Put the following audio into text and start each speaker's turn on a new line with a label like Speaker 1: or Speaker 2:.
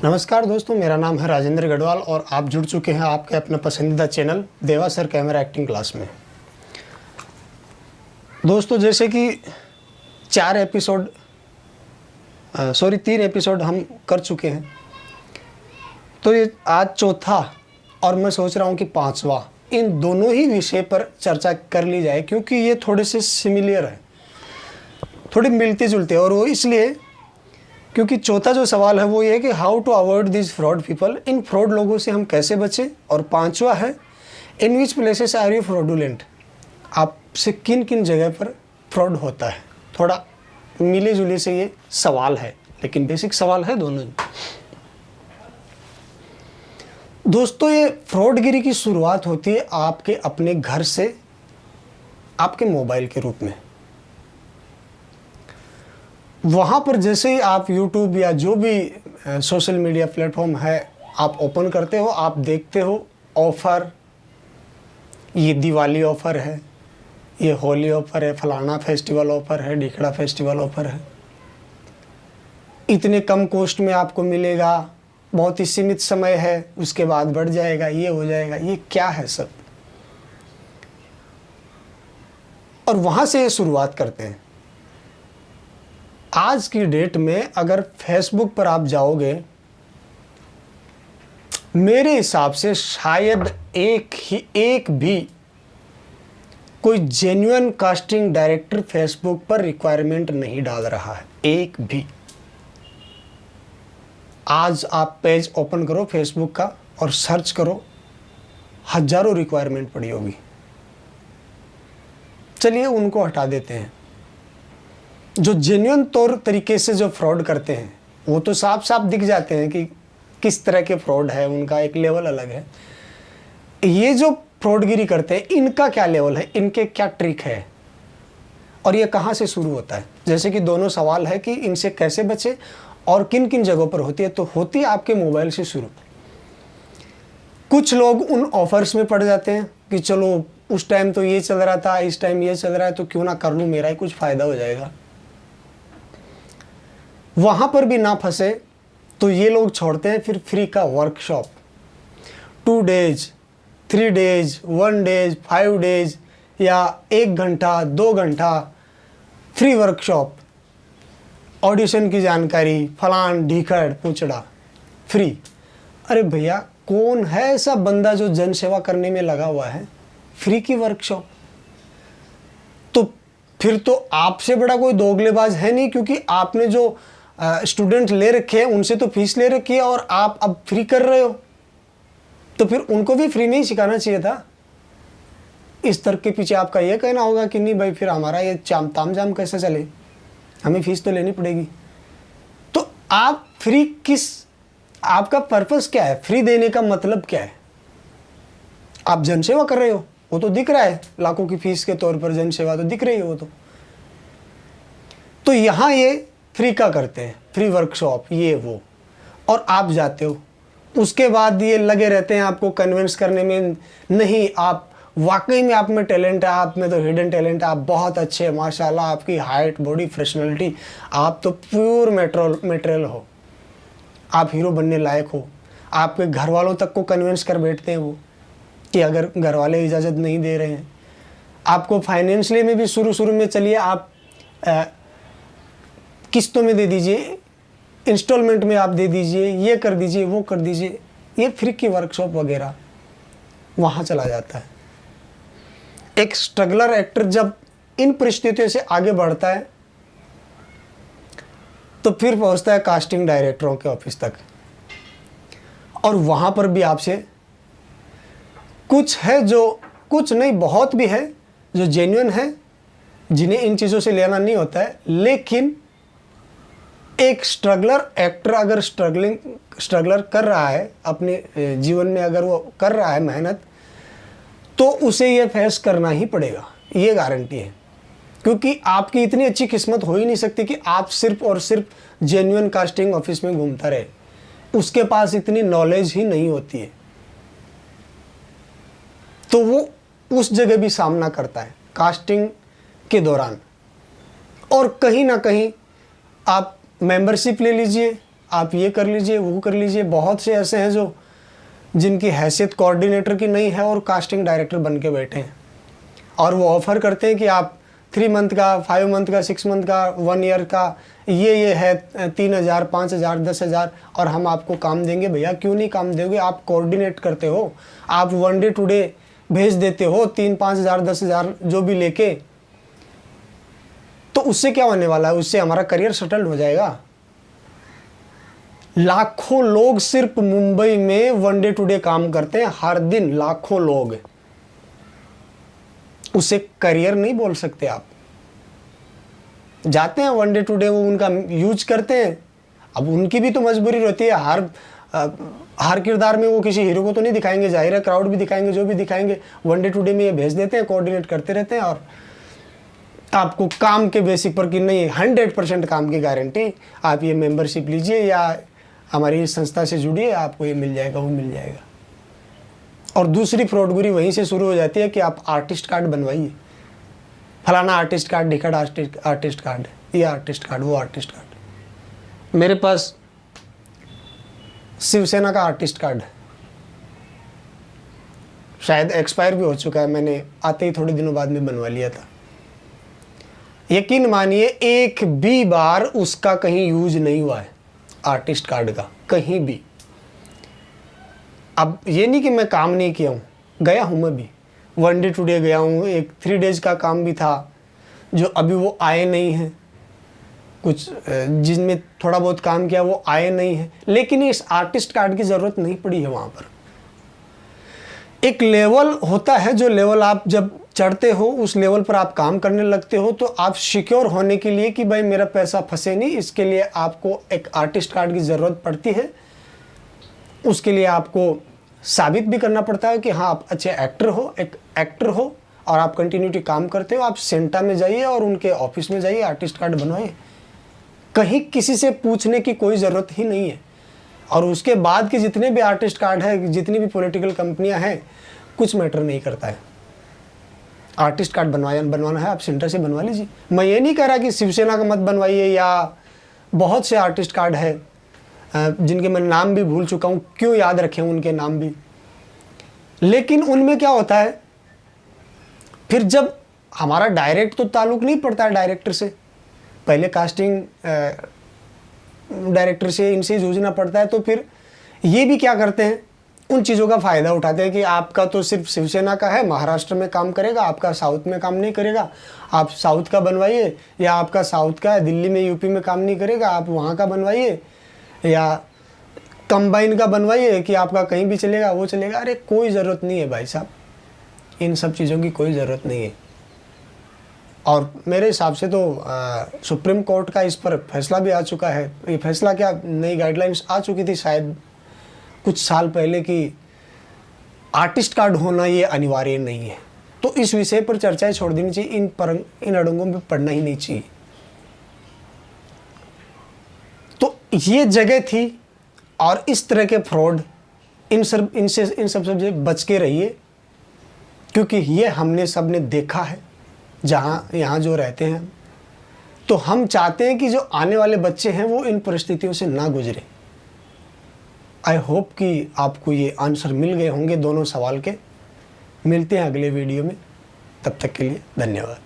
Speaker 1: नमस्कार दोस्तों, मेरा नाम है राजेंद्र गढ़वाल और आप जुड़ चुके हैं आपके अपने पसंदीदा चैनल देवा सर कैमरा एक्टिंग क्लास में। दोस्तों, जैसे कि 3 एपिसोड हम कर चुके हैं, तो ये आज चौथा और मैं सोच रहा हूँ कि 5वां इन दोनों ही विषय पर चर्चा कर ली जाए, क्योंकि ये थोड़े से सिमिलियर है, थोड़ी मिलती जुलती है। और वो इसलिए क्योंकि चौथा जो सवाल है वो ये है कि how to avoid this fraud people, इन फ्रॉड लोगों से हम कैसे बचें। और 5वां है in which places are you fraudulent, आपसे किन किन जगह पर फ्रॉड होता है। थोड़ा मिले जुले से ये सवाल है, लेकिन बेसिक सवाल है दोनों। दोस्तों, ये फ्रॉडगिरी की शुरुआत होती है आपके अपने घर से, आपके मोबाइल के रूप में। वहाँ पर जैसे ही आप YouTube या जो भी सोशल मीडिया प्लेटफॉर्म है आप ओपन करते हो, आप देखते हो ऑफ़र, ये दिवाली ऑफ़र है, ये होली ऑफ़र है, फलाना फेस्टिवल ऑफ़र है, ढिकड़ा फेस्टिवल ऑफ़र है, इतने कम कॉस्ट में आपको मिलेगा, बहुत ही सीमित समय है, उसके बाद बढ़ जाएगा, ये हो जाएगा। ये क्या है सब? और वहाँ से ये शुरुआत करते हैं। आज की डेट में अगर फेसबुक पर आप जाओगे, मेरे हिसाब से शायद एक भी कोई जेन्युइन कास्टिंग डायरेक्टर फेसबुक पर रिक्वायरमेंट नहीं डाल रहा है, एक भी। आज आप पेज ओपन करो फेसबुक का और सर्च करो, हजारों रिक्वायरमेंट पड़ी होगी। चलिए उनको हटा देते हैं। जो जेन्युइन तौर तरीके से जो फ्रॉड करते हैं वो तो साफ साफ दिख जाते हैं कि किस तरह के फ्रॉड है, उनका एक लेवल अलग है। ये जो फ्रॉडगिरी करते हैं इनका क्या लेवल है, इनके क्या ट्रिक है और ये कहाँ से शुरू होता है। जैसे कि दोनों सवाल है कि इनसे कैसे बचे और किन किन जगहों पर होती है। तो होती है आपके मोबाइल से शुरू। कुछ लोग उन ऑफर्स में पड़ जाते हैं कि चलो उस टाइम तो ये चल रहा था, इस टाइम ये चल रहा है, तो क्यों ना कर लूँ, मेरा ही कुछ फ़ायदा हो जाएगा। वहाँ पर भी ना फंसे तो ये लोग छोड़ते हैं फिर फ्री का workshop, 2 days, 3 days, 1 days, 5 days या 1 घंटा 2 घंटा फ्री वर्कशॉप, ऑडिशन की जानकारी, फलान ढीकड़ पूछड़ा फ्री। अरे भैया, कौन है ऐसा बंदा जो जन सेवा करने में लगा हुआ है? फ्री की वर्कशॉप। तो फिर तो आपसे बड़ा कोई दोगलेबाज है नहीं, क्योंकि आपने जो स्टूडेंट ले रखे हैं उनसे तो फीस ले रखी है और आप अब फ्री कर रहे हो, तो फिर उनको भी फ्री में ही सिखाना चाहिए था। इस तर्क के पीछे आपका यह कहना होगा कि नहीं भाई, फिर हमारा ये ताम झाम कैसे चले, हमें फीस तो लेनी पड़ेगी। तो आप फ्री आपका पर्पस क्या है? फ्री देने का मतलब क्या है? आप जनसेवा कर रहे हो, वो तो दिख रहा है, लाखों की फीस के तौर पर जनसेवा तो दिख रही है वो तो यहाँ ये फ्री का करते हैं, फ्री वर्कशॉप, ये वो, और आप जाते हो। उसके बाद ये लगे रहते हैं आपको कन्विंस करने में, नहीं आप वाकई में आप में टैलेंट है, आप में तो हिडन टैलेंट है, आप बहुत अच्छे हैं माशाल्लाह, आपकी हाइट, बॉडी, पर्सनैलिटी, आप तो प्योर मटेरियल हो, आप हीरो बनने लायक हो। आपके घर वालों तक को कन्विंस कर बैठते हैं वो, कि अगर घर वाले इजाज़त नहीं दे रहे हैं आपको, फाइनेंशियली में भी शुरू में चलिए आप किस्तों में दे दीजिए, इंस्टॉलमेंट में आप दे दीजिए, ये कर दीजिए, वो कर दीजिए, ये फ्री की वर्कशॉप वगैरह वहाँ चला जाता है। एक स्ट्रगलर एक्टर जब इन परिस्थितियों से आगे बढ़ता है तो फिर पहुँचता है कास्टिंग डायरेक्टरों के ऑफिस तक, और वहाँ पर भी आपसे कुछ है, जो कुछ नहीं बहुत भी है जो जेन्युइन है, जिन्हें इन चीज़ों से लेना नहीं होता है। लेकिन एक स्ट्रगलर एक्टर अगर स्ट्रगलर कर रहा है अपने जीवन में, अगर वो कर रहा है मेहनत, तो उसे ये फेस करना ही पड़ेगा, ये गारंटी है। क्योंकि आपकी इतनी अच्छी किस्मत हो ही नहीं सकती कि आप सिर्फ और सिर्फ जेन्युइन कास्टिंग ऑफिस में घूमता रहे, उसके पास इतनी नॉलेज ही नहीं होती है। तो वो उस जगह भी सामना करता है कास्टिंग के दौरान, और कहीं ना कहीं आप मेंबरशिप ले लीजिए, आप ये कर लीजिए, वो कर लीजिए। बहुत से ऐसे हैं जो जिनकी हैसियत कोऑर्डिनेटर की नहीं है और कास्टिंग डायरेक्टर बन के बैठे हैं, और वो ऑफ़र करते हैं कि आप 3 मंथ का, 5 मंथ का, 6 मंथ का, 1 ईयर का, ये है 3,000, 5,000, 10,000 और हम आपको काम देंगे। भैया क्यों नहीं काम दोगे? आप कोऑर्डिनेट करते हो, आप 1 डे 2 डे भेज देते हो 3-5,000, 10,000 जो भी लेके, तो उससे क्या होने वाला है? उससे हमारा करियर सेटल हो जाएगा। लाखों लोग सिर्फ मुंबई में 1 डे 2 डे काम करते हैं, हर दिन लाखों लोग। उसे करियर नहीं बोल सकते आप। जाते हैं 1 डे 2 डे, वो उनका यूज करते हैं। अब उनकी भी तो मजबूरी रहती है। हर किरदार में वो किसी हीरो को तो नहीं दिखाएंगे, जाहिर है क्राउड भी दिखाएंगे, जो भी दिखाएंगे 1 डे 2 डे में ये भेज देते हैं, कोऑर्डिनेट करते रहते हैं। और आपको काम के बेसिक पर कि नहीं 100% काम की गारंटी, आप ये मेंबरशिप लीजिए या हमारी संस्था से जुड़िए, आपको ये मिल जाएगा, वो मिल जाएगा। और दूसरी फ्रॉडगिरी वहीं से शुरू हो जाती है कि आप आर्टिस्ट कार्ड बनवाइए, फलाना आर्टिस्ट कार्ड, ढिकड़ आर्टिस्ट कार्ड, ये आर्टिस्ट कार्ड, वो आर्टिस्ट कार्ड। मेरे पास शिवसेना का आर्टिस्ट कार्ड है, शायद एक्सपायर भी हो चुका है, मैंने आते ही थोड़े दिनों बाद में बनवा लिया था। यकीन मानिए एक भी बार उसका कहीं यूज नहीं हुआ है आर्टिस्ट कार्ड का, कहीं भी। अब ये नहीं कि मैं काम नहीं किया हूँ, गया हूँ मैं भी, 1 डे 2 डे गया हूँ। एक 3 डेज का काम भी था जो अभी वो आए नहीं हैं, कुछ जिनमें थोड़ा बहुत काम किया वो आए नहीं हैं, लेकिन इस आर्टिस्ट कार्ड की ज़रूरत नहीं पड़ी है। वहाँ पर एक लेवल होता है, जो लेवल आप जब चढ़ते हो उस लेवल पर आप काम करने लगते हो, तो आप सिक्योर होने के लिए कि भाई मेरा पैसा फंसे नहीं, इसके लिए आपको एक आर्टिस्ट कार्ड की ज़रूरत पड़ती है। उसके लिए आपको साबित भी करना पड़ता है कि हाँ आप अच्छे एक्टर हो, एक एक्टर हो और आप कंटिन्यूटी काम करते हो। आप सेंटा में जाइए और उनके ऑफिस में जाइए, आर्टिस्ट कार्ड बनवाइए, कहीं किसी से पूछने की कोई ज़रूरत ही नहीं है। और उसके बाद के जितने भी आर्टिस्ट कार्ड है, जितनी भी पॉलिटिकल कंपनियां हैं, कुछ मैटर नहीं करता है। आर्टिस्ट कार्ड बनवाना है आप सेंटर से बनवा लीजिए। मैं ये नहीं कह रहा कि शिवसेना का मत बनवाइए, या बहुत से आर्टिस्ट कार्ड है जिनके मैं नाम भी भूल चुका हूँ, क्यों याद रखें उनके नाम भी। लेकिन उनमें क्या होता है, फिर जब हमारा डायरेक्ट तो ताल्लुक़ नहीं पड़ता है डायरेक्टर से, पहले कास्टिंग डायरेक्टर से इनसे जूझना पड़ता है। तो फिर ये भी क्या करते हैं, उन चीज़ों का फ़ायदा उठाते हैं कि आपका तो सिर्फ शिवसेना का है, महाराष्ट्र में काम करेगा, आपका साउथ में काम नहीं करेगा, आप साउथ का बनवाइए, या आपका साउथ का है दिल्ली में यूपी में काम नहीं करेगा, आप वहाँ का बनवाइए, या कंबाइन का बनवाइए कि आपका कहीं भी चलेगा, वो चलेगा। अरे कोई ज़रूरत नहीं है भाई साहब, इन सब चीज़ों की कोई ज़रूरत नहीं है। और मेरे हिसाब से तो सुप्रीम कोर्ट का इस पर फैसला भी आ चुका है। ये फैसला क्या, नई गाइडलाइंस आ चुकी थी शायद कुछ साल पहले कि आर्टिस्ट कार्ड होना ये अनिवार्य नहीं है। तो इस विषय पर चर्चाएं छोड़ देनी चाहिए, इन अड़ंगों में पढ़ना ही नहीं चाहिए। तो ये जगह थी, और इस तरह के फ्रॉड इन सब से बच के रहिए, क्योंकि ये हमने सब ने देखा है यहाँ जो रहते हैं। तो हम चाहते हैं कि जो आने वाले बच्चे हैं वो इन परिस्थितियों से ना गुजरे। आई होप कि आपको ये आंसर मिल गए होंगे दोनों सवाल के। मिलते हैं अगले वीडियो में, तब तक के लिए धन्यवाद।